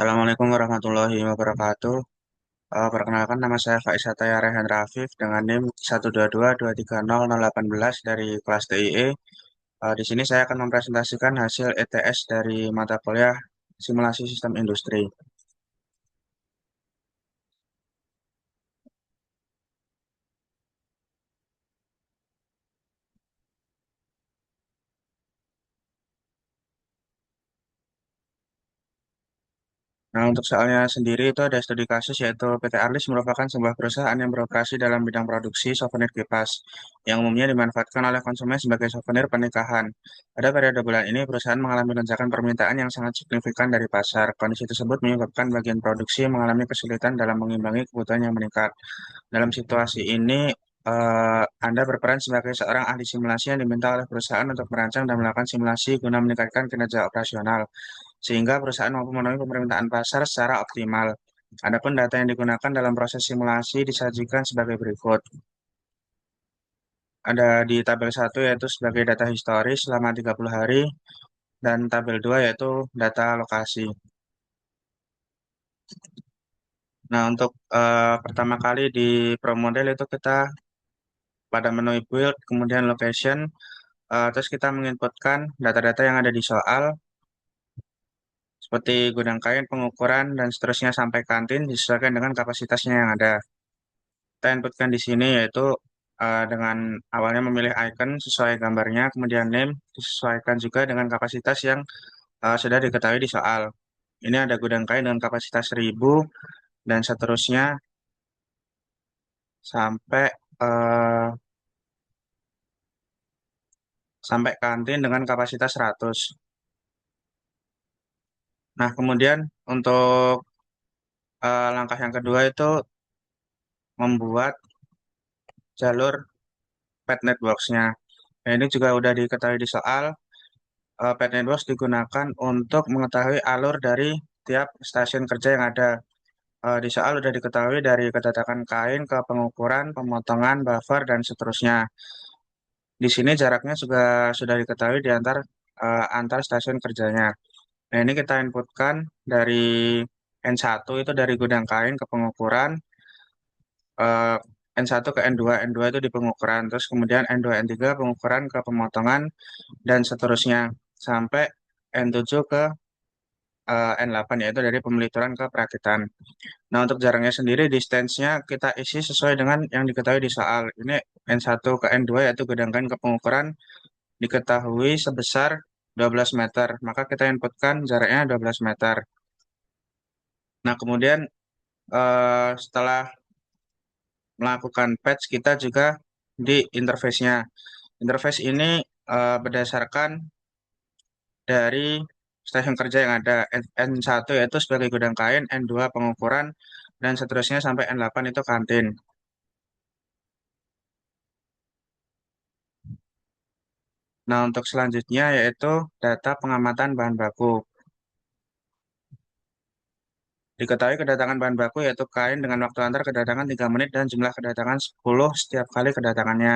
Assalamualaikum warahmatullahi wabarakatuh. Perkenalkan nama saya Faiz Satya Rehan Rafif dengan NIM 122230018 dari kelas TIE. Di sini saya akan mempresentasikan hasil ETS dari mata kuliah Simulasi Sistem Industri. Nah, untuk soalnya sendiri itu ada studi kasus yaitu PT Arlis merupakan sebuah perusahaan yang beroperasi dalam bidang produksi souvenir kipas yang umumnya dimanfaatkan oleh konsumen sebagai souvenir pernikahan. Pada periode bulan ini, perusahaan mengalami lonjakan permintaan yang sangat signifikan dari pasar. Kondisi tersebut menyebabkan bagian produksi mengalami kesulitan dalam mengimbangi kebutuhan yang meningkat. Dalam situasi ini, Anda berperan sebagai seorang ahli simulasi yang diminta oleh perusahaan untuk merancang dan melakukan simulasi guna meningkatkan kinerja operasional sehingga perusahaan mampu memenuhi permintaan pasar secara optimal. Adapun data yang digunakan dalam proses simulasi disajikan sebagai berikut. Ada di tabel 1 yaitu sebagai data historis selama 30 hari dan tabel 2 yaitu data lokasi. Nah, untuk pertama kali di Pro Model itu kita pada menu build, kemudian location, terus kita menginputkan data-data yang ada di soal seperti gudang kain, pengukuran, dan seterusnya sampai kantin disesuaikan dengan kapasitasnya yang ada. Kita inputkan di sini yaitu dengan awalnya memilih icon sesuai gambarnya, kemudian name disesuaikan juga dengan kapasitas yang sudah diketahui di soal. Ini ada gudang kain dengan kapasitas 1000 dan seterusnya sampai eh, sampai kantin dengan kapasitas 100. Nah, kemudian untuk langkah yang kedua itu membuat jalur pad networks-nya. Nah, ini juga udah diketahui di soal. Pad networks digunakan untuk mengetahui alur dari tiap stasiun kerja yang ada. Di soal sudah diketahui dari kedatangan kain ke pengukuran, pemotongan, buffer, dan seterusnya. Di sini jaraknya juga sudah diketahui di antar stasiun kerjanya. Nah, ini kita inputkan dari N1 itu dari gudang kain ke pengukuran, eh, N1 ke N2, N2 itu di pengukuran, terus kemudian N2, N3 pengukuran ke pemotongan, dan seterusnya sampai N7 ke N8 yaitu dari pemelituran ke perakitan. Nah, untuk jaraknya sendiri, distance-nya kita isi sesuai dengan yang diketahui di soal. Ini N1 ke N2 yaitu gedangkan ke pengukuran diketahui sebesar 12 meter. Maka kita inputkan jaraknya 12 meter. Nah, kemudian setelah melakukan patch, kita juga di interface-nya. Interface ini berdasarkan dari stasiun kerja yang ada N1 yaitu sebagai gudang kain, N2 pengukuran, dan seterusnya sampai N8 itu kantin. Nah, untuk selanjutnya yaitu data pengamatan bahan baku. Diketahui kedatangan bahan baku yaitu kain dengan waktu antar kedatangan 3 menit dan jumlah kedatangan 10 setiap kali kedatangannya.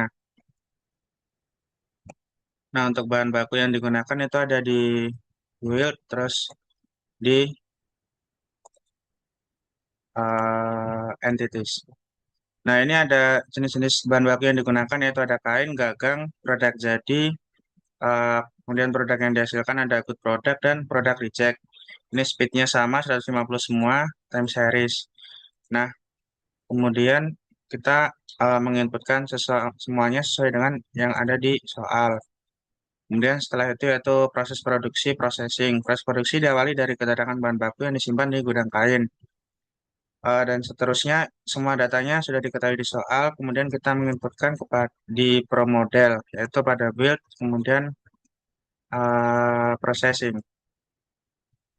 Nah, untuk bahan baku yang digunakan itu ada di build, terus di entities. Nah, ini ada jenis-jenis bahan baku yang digunakan yaitu ada kain, gagang, produk jadi, kemudian produk yang dihasilkan ada good product dan produk reject. Ini speednya sama 150 semua, time series. Nah, kemudian kita menginputkan semuanya sesuai dengan yang ada di soal. Kemudian setelah itu yaitu proses produksi, processing. Proses produksi diawali dari kedatangan bahan baku yang disimpan di gudang kain. Dan seterusnya semua datanya sudah diketahui di soal. Kemudian kita menginputkan di pro model, yaitu pada build, kemudian processing.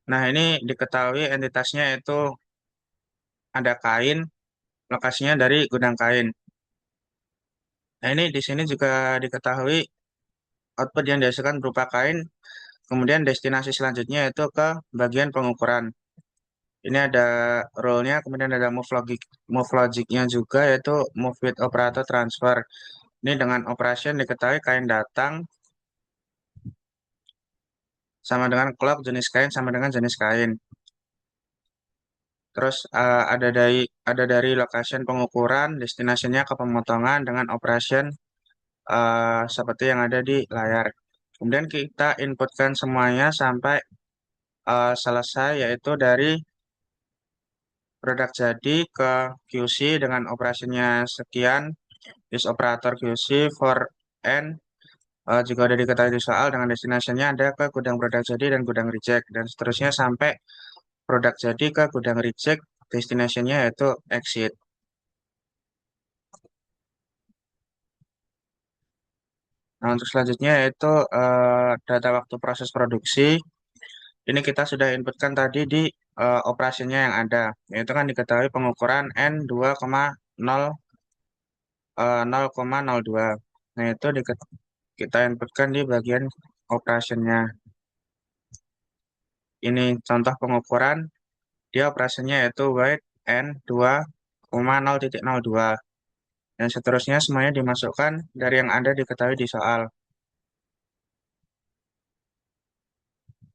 Nah, ini diketahui entitasnya itu ada kain, lokasinya dari gudang kain. Nah, ini di sini juga diketahui output yang dihasilkan berupa kain, kemudian destinasi selanjutnya itu ke bagian pengukuran. Ini ada role-nya, kemudian ada move logic-nya juga, yaitu move with operator transfer. Ini dengan operation diketahui kain datang sama dengan clock jenis kain sama dengan jenis kain. Terus ada dari location pengukuran, destinasinya ke pemotongan dengan operation seperti yang ada di layar. Kemudian kita inputkan semuanya sampai selesai, yaitu dari produk jadi ke QC dengan operasinya sekian, use operator QC for N. Juga udah diketahui di soal dengan destinasinya ada ke gudang produk jadi dan gudang reject dan seterusnya sampai produk jadi ke gudang reject, destinasinya yaitu exit. Nah, untuk selanjutnya yaitu data waktu proses produksi. Ini kita sudah inputkan tadi di operasinya yang ada, yaitu kan diketahui pengukuran N 2,0,02. Nah, itu kita inputkan di bagian operationnya. Ini contoh pengukuran, dia operasinya yaitu wait N 2,0,02. Dan seterusnya semuanya dimasukkan dari yang ada diketahui di soal.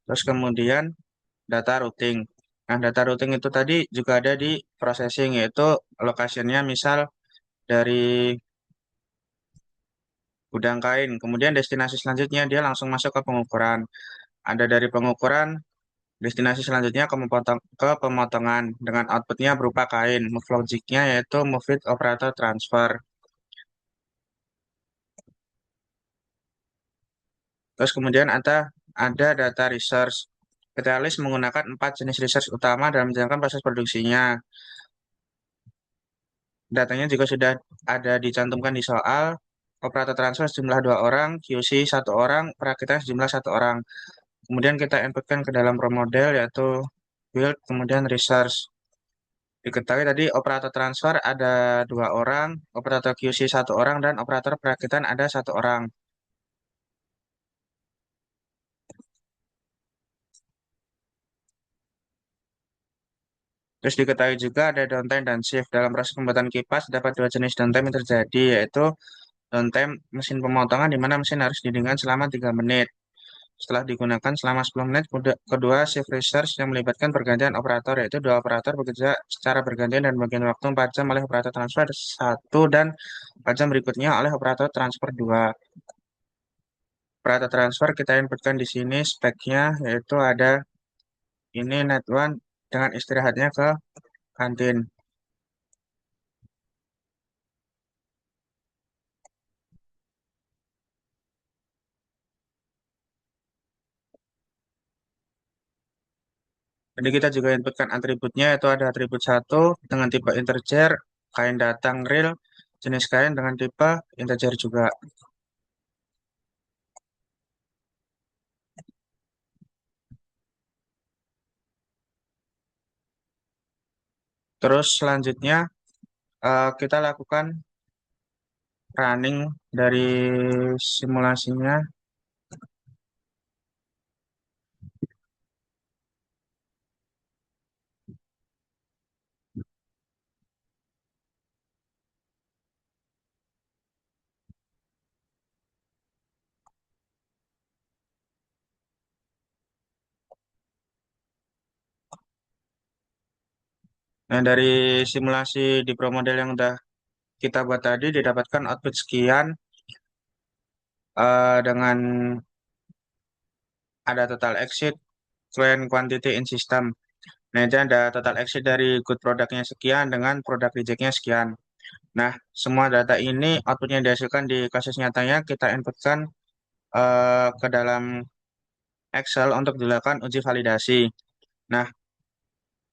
Terus kemudian data routing. Nah, data routing itu tadi juga ada di processing, yaitu location-nya misal dari gudang kain. Kemudian destinasi selanjutnya dia langsung masuk ke pengukuran. Ada dari pengukuran, destinasi selanjutnya ke pemotongan dengan outputnya berupa kain. Move logic-nya yaitu move with operator transfer. Terus kemudian ada data research. Catalyst menggunakan 4 jenis research utama dalam menjalankan proses produksinya. Datanya juga sudah ada dicantumkan di soal. Operator transfer sejumlah 2 orang, QC 1 orang, perakitan sejumlah 1 orang. Kemudian kita inputkan ke dalam pro model yaitu build, kemudian research. Diketahui tadi operator transfer ada 2 orang, operator QC 1 orang, dan operator perakitan ada 1 orang. Terus diketahui juga ada downtime dan shift. Dalam proses pembuatan kipas, dapat 2 jenis downtime yang terjadi, yaitu downtime mesin pemotongan di mana mesin harus didinginkan selama 3 menit. Setelah digunakan selama 10 menit, kedua shift research yang melibatkan pergantian operator, yaitu 2 operator bekerja secara bergantian dan bagian waktu 4 jam oleh operator transfer 1 dan 4 jam berikutnya oleh operator transfer 2. Operator transfer kita inputkan di sini speknya, yaitu ada ini net one dengan istirahatnya ke kantin. Jadi kita juga inputkan atributnya, yaitu ada atribut 1 dengan tipe integer, kain datang real, jenis kain dengan tipe integer juga. Terus selanjutnya kita lakukan running dari simulasinya. Nah, dari simulasi di Pro Model yang udah kita buat tadi didapatkan output sekian dengan ada total exit, client quantity in system. Nah, itu ada total exit dari good produknya sekian dengan produk rejectnya sekian. Nah, semua data ini outputnya dihasilkan di kasus nyatanya kita inputkan ke dalam Excel untuk dilakukan uji validasi. Nah,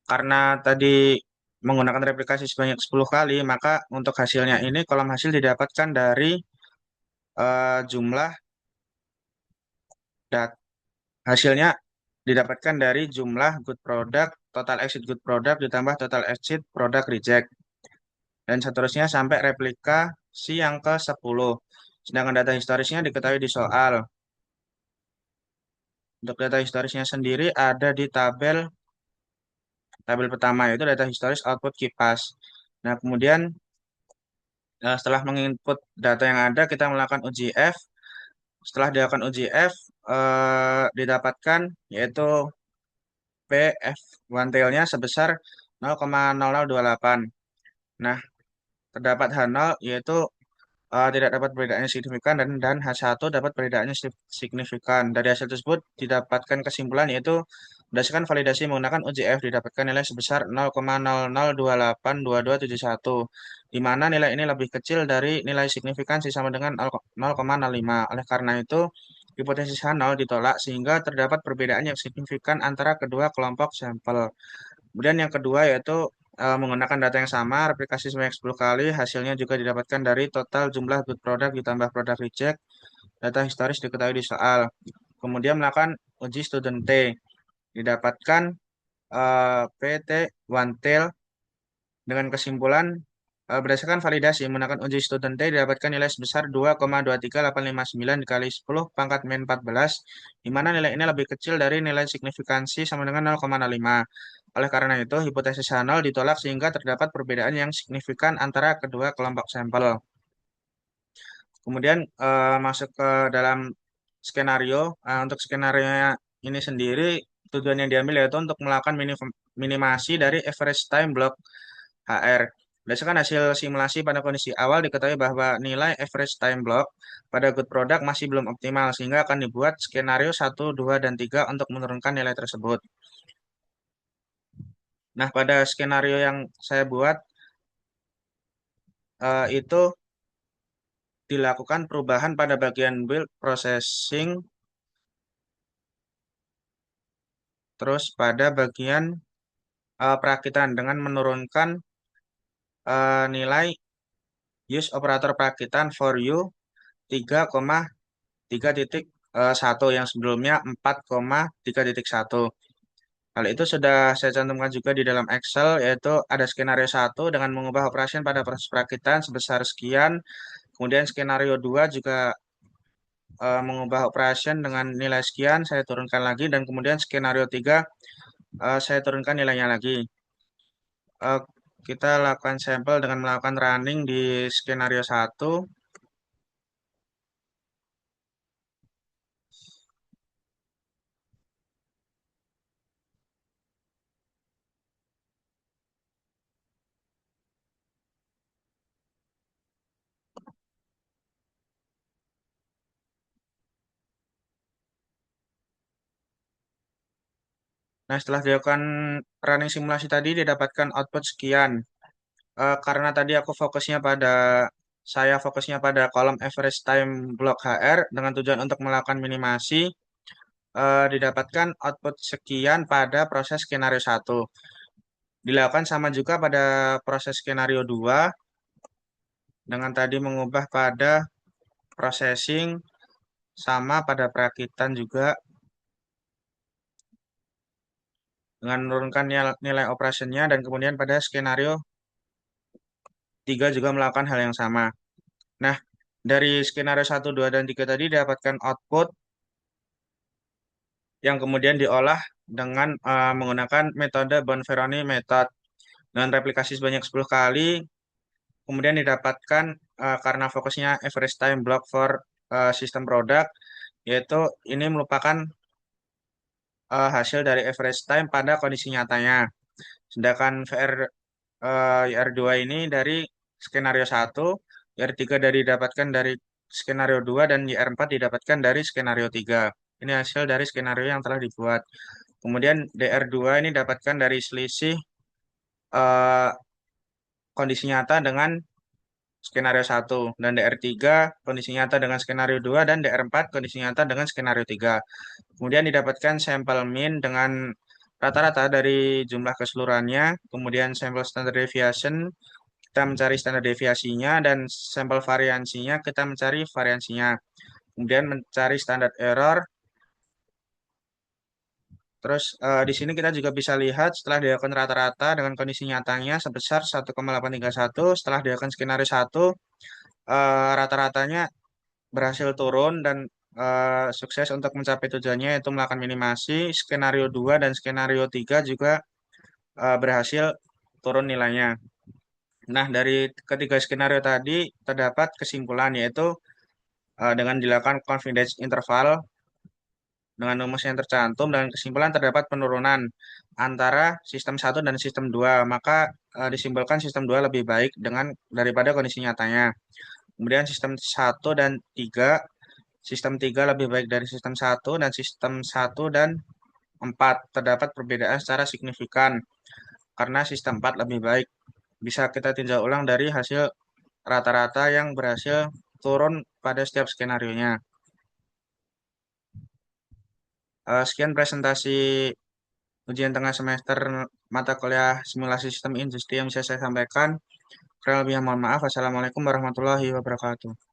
karena tadi menggunakan replikasi sebanyak 10 kali, maka untuk hasilnya ini kolom hasil didapatkan dari jumlah dat hasilnya didapatkan dari jumlah good product, total exit good product ditambah total exit product reject dan seterusnya sampai replikasi yang ke-10. Sedangkan data historisnya diketahui di soal. Untuk data historisnya sendiri ada di tabel pertama, yaitu data historis output kipas. Nah, kemudian setelah menginput data yang ada, kita melakukan uji F. Setelah dilakukan uji F, didapatkan yaitu PF one tailnya sebesar 0,0028. Nah, terdapat H0 yaitu tidak dapat perbedaannya signifikan dan H1 dapat perbedaannya signifikan. Dari hasil tersebut didapatkan kesimpulan yaitu berdasarkan validasi menggunakan UJF didapatkan nilai sebesar 0,00282271 di mana nilai ini lebih kecil dari nilai signifikansi sama dengan 0,05. Oleh karena itu, hipotesis H0 ditolak sehingga terdapat perbedaan yang signifikan antara kedua kelompok sampel. Kemudian yang kedua yaitu menggunakan data yang sama, replikasi sebanyak 10 kali, hasilnya juga didapatkan dari total jumlah good product ditambah product reject, data historis diketahui di soal. Kemudian melakukan uji student T, didapatkan PT one tail dengan kesimpulan berdasarkan validasi menggunakan uji student T didapatkan nilai sebesar 2,23859 dikali 10 pangkat min 14, di mana nilai ini lebih kecil dari nilai signifikansi sama dengan 0,05. Oleh karena itu, hipotesis H0 ditolak sehingga terdapat perbedaan yang signifikan antara kedua kelompok sampel. Kemudian masuk ke dalam skenario. Untuk skenario ini sendiri, tujuan yang diambil yaitu untuk melakukan minimasi dari average time block HR. Berdasarkan hasil simulasi pada kondisi awal diketahui bahwa nilai average time block pada good product masih belum optimal sehingga akan dibuat skenario 1, 2, dan 3 untuk menurunkan nilai tersebut. Nah, pada skenario yang saya buat itu dilakukan perubahan pada bagian build processing, terus pada bagian perakitan dengan menurunkan nilai use operator perakitan for you 3,3.1 yang sebelumnya 4,3.1. Hal itu sudah saya cantumkan juga di dalam Excel, yaitu ada skenario 1 dengan mengubah operation pada proses perakitan sebesar sekian. Kemudian skenario 2 juga mengubah operation dengan nilai sekian, saya turunkan lagi. Dan kemudian skenario 3 saya turunkan nilainya lagi. Eh, kita lakukan sampel dengan melakukan running di skenario 1. Nah, setelah dilakukan running simulasi tadi didapatkan output sekian. Karena tadi saya fokusnya pada kolom average time block HR dengan tujuan untuk melakukan minimasi, didapatkan output sekian pada proses skenario 1. Dilakukan sama juga pada proses skenario 2 dengan tadi mengubah pada processing sama pada perakitan juga dengan menurunkan nilai operationnya dan kemudian pada skenario 3 juga melakukan hal yang sama. Nah, dari skenario 1, 2, dan 3 tadi didapatkan output yang kemudian diolah dengan menggunakan metode Bonferroni method dengan replikasi sebanyak 10 kali, kemudian didapatkan karena fokusnya average time block for system product, yaitu ini merupakan hasil dari average time pada kondisi nyatanya. Sedangkan IR2 ini dari skenario 1, IR3 dari didapatkan dari skenario 2, dan IR4 didapatkan dari skenario 3. Ini hasil dari skenario yang telah dibuat. Kemudian DR2 ini dapatkan dari selisih eh, kondisi nyata dengan skenario 1 dan DR3 kondisi nyata dengan skenario 2 dan DR4 kondisi nyata dengan skenario 3. Kemudian didapatkan sampel mean dengan rata-rata dari jumlah keseluruhannya, kemudian sampel standard deviation kita mencari standar deviasinya dan sampel variansinya kita mencari variansinya. Kemudian mencari standar error. Terus di sini kita juga bisa lihat setelah dilakukan rata-rata dengan kondisi nyatanya sebesar 1,831, setelah dilakukan skenario 1, rata-ratanya berhasil turun dan sukses untuk mencapai tujuannya yaitu melakukan minimasi. Skenario 2 dan skenario 3 juga berhasil turun nilainya. Nah, dari ketiga skenario tadi terdapat kesimpulan yaitu dengan dilakukan confidence interval dengan rumus yang tercantum dan kesimpulan terdapat penurunan antara sistem satu dan sistem 2, maka disimpulkan sistem 2 lebih baik daripada kondisi nyatanya. Kemudian sistem satu dan 3, sistem 3 lebih baik dari sistem satu, dan sistem satu dan 4 terdapat perbedaan secara signifikan karena sistem 4 lebih baik. Bisa kita tinjau ulang dari hasil rata-rata yang berhasil turun pada setiap skenario-nya. Sekian presentasi ujian tengah semester mata kuliah simulasi sistem industri yang bisa saya sampaikan. Kurang lebihnya mohon maaf. Wassalamualaikum warahmatullahi wabarakatuh.